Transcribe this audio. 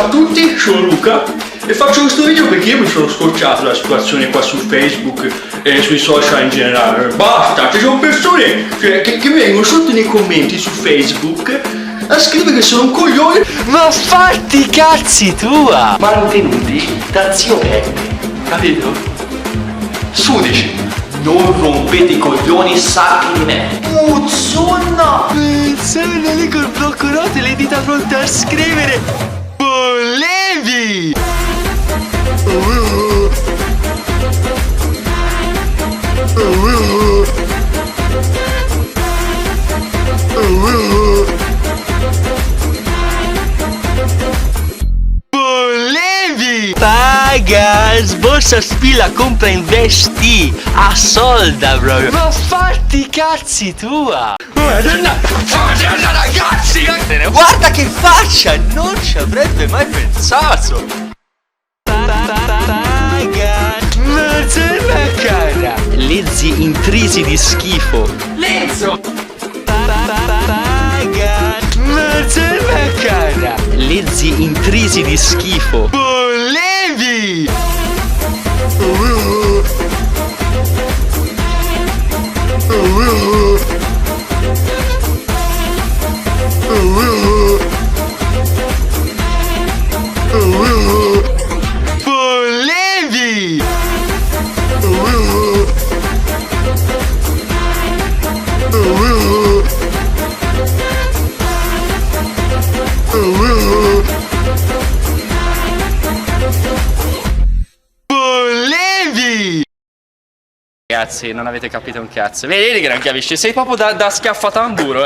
Ciao a tutti, sono Luca e faccio questo video perché io mi sono scocciato della situazione qua su Facebook e sui social in generale. Basta, ci sono persone che vengono sotto nei commenti su Facebook a scrivere che sono un coglione. Ma fatti i cazzi tua! Mantenuti da zio Peppe, capito? Sudici, non rompete i coglioni sacchi di me. Puzzonna! Sono lì col blocco note e le dita pronte a scrivere volevi! Volevi! Paga, sborsa, spilla, compra, investi a solda proprio. Ma fatti i cazzi tua! Ragazzi! Guarda che faccia! Non ci avrebbe mai pensato! Mazzella cara! Lezzi intrisi di schifo! Lenzo! Mazzella cara! Lezzi intrisi di schifo! Volevi! Volevi! Volevi! Ragazzi, non avete capito un cazzo. Vedi che non capisci? Sei proprio da schiaffatamburo,